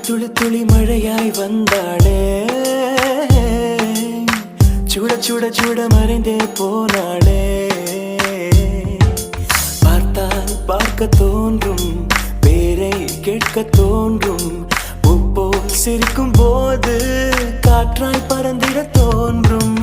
துளி துளி மழையாய் வந்தாளே, சுட சுட சுட மறைந்தே போனாளே. பார்த்தால் பார்க்க தோன்றும், பேரை கேட்க தோன்றும், உப்போல் சிரிக்கும் போது காற்றாய் பறந்திட தோன்றும்.